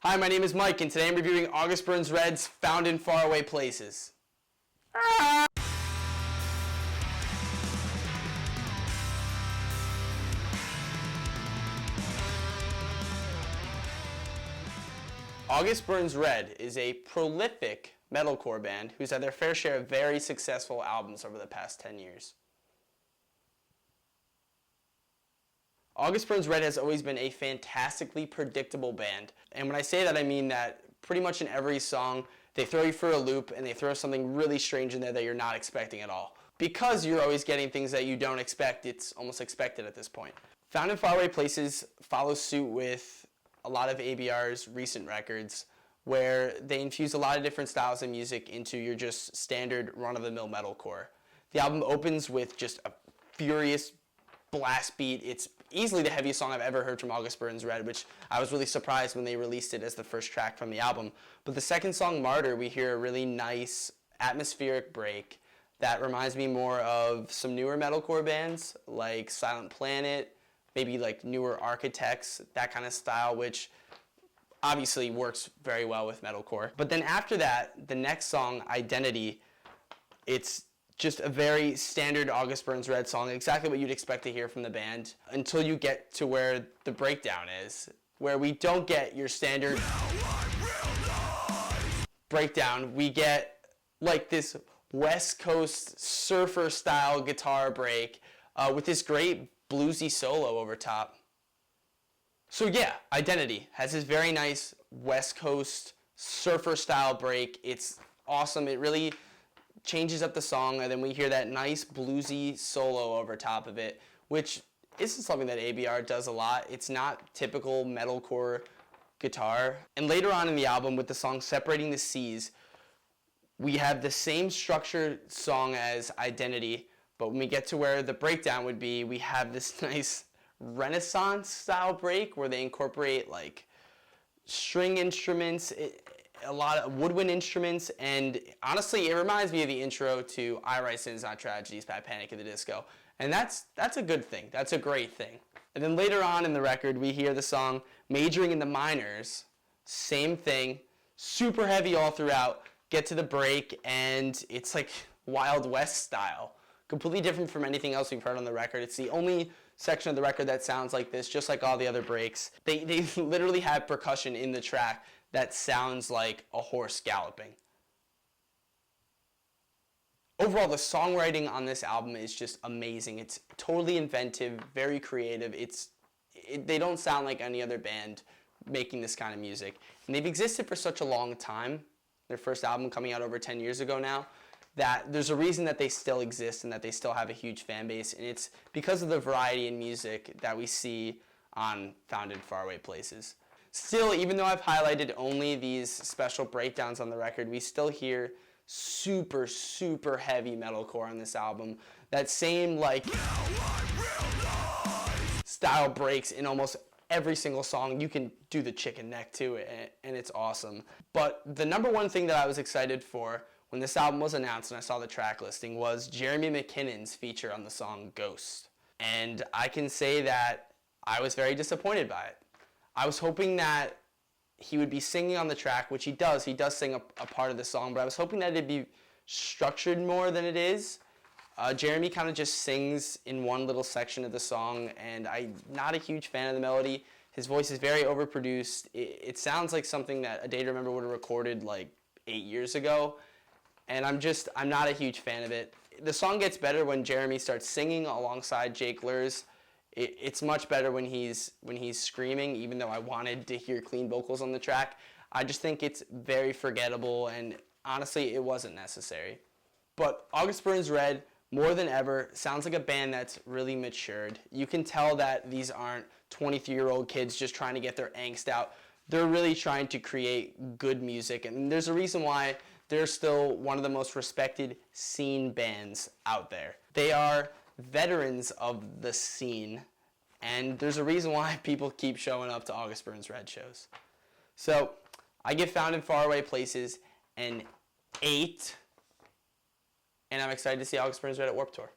Hi, my name is Mike, and today I'm reviewing August Burns Red's Found in Faraway Places. August Burns Red is a prolific metalcore band who's had their fair share of very successful albums over the past 10 years. August Burns Red has always been a fantastically predictable band, and when I say that I mean that pretty much in every song they throw you for a loop and they throw something really strange in there that you're not expecting at all. Because you're always getting things that you don't expect, it's almost expected at this point. Found in Faraway Places follows suit with a lot of ABR's recent records where they infuse a lot of different styles of music into your just standard run-of-the-mill metalcore. The album opens with just a furious blast beat. It's easily the heaviest song I've ever heard from August Burns Red, which I was really surprised when they released it as the first track from the album. But the second song, Martyr, we hear a really nice atmospheric break that reminds me more of some newer metalcore bands like Silent Planet, maybe like newer Architects, that kind of style, which obviously works very well with metalcore. But then after that, the next song, Identity, it's just a very standard August Burns Red song, exactly what you'd expect to hear from the band, until you get to where the breakdown is, where we don't get your standard breakdown. We get like this West Coast surfer style guitar break with this great bluesy solo over top. So yeah, Identity has this very nice West Coast surfer style break. It's awesome. It really changes up the song, and then we hear that nice bluesy solo over top of it, which isn't something that ABR does a lot. It's not typical metalcore guitar. And later on in the album, with the song Separating the Seas, we have the same structured song as Identity, but when we get to where the breakdown would be, we have this nice Renaissance style break where they incorporate like string instruments, a lot of woodwind instruments, and honestly, it reminds me of the intro to I Write Sins Not Tragedies by Panic at the Disco, and that's a good thing. That's a great thing. And then later on in the record, we hear the song Majoring in the Minors, same thing, super heavy all throughout, get to the break, and it's like Wild West style. Completely different from anything else we've heard on the record. It's the only section of the record that sounds like this, just like all the other breaks. They literally have percussion in the track that sounds like a horse galloping. Overall, the songwriting on this album is just amazing. It's totally inventive, very creative. They don't sound like any other band making this kind of music. And they've existed for such a long time, their first album coming out over 10 years ago now, that there's a reason that they still exist and that they still have a huge fan base. And it's because of the variety in music that we see on Found in Faraway Places. Still, even though I've highlighted only these special breakdowns on the record, we still hear super, super heavy metalcore on this album. That same like style breaks in almost every single song. You can do the chicken neck too, and it's awesome. But the number one thing that I was excited for when this album was announced and I saw the track listing was Jeremy McKinnon's feature on the song Ghost. And I can say that I was very disappointed by it. I was hoping that he would be singing on the track, which he does. He does sing a part of the song, but I was hoping that it'd be structured more than it is. Jeremy kind of just sings in one little section of the song, and I'm not a huge fan of the melody. His voice is very overproduced. It sounds like something that A Day to Remember would have recorded like 8 years ago, and I'm not a huge fan of it. The song gets better when Jeremy starts singing alongside Jake Lurs. It's much better when he's screaming, even though I wanted to hear clean vocals on the track. I just think it's very forgettable, and honestly, it wasn't necessary. But August Burns Red, more than ever, sounds like a band that's really matured. You can tell that these aren't 23-year-old kids just trying to get their angst out. They're really trying to create good music, and there's a reason why they're still one of the most respected scene bands out there. They are veterans of the scene, and there's a reason why people keep showing up to August Burns Red shows. So I give Found in Faraway Places an 8, and I'm excited to see August Burns Red at Warped Tour.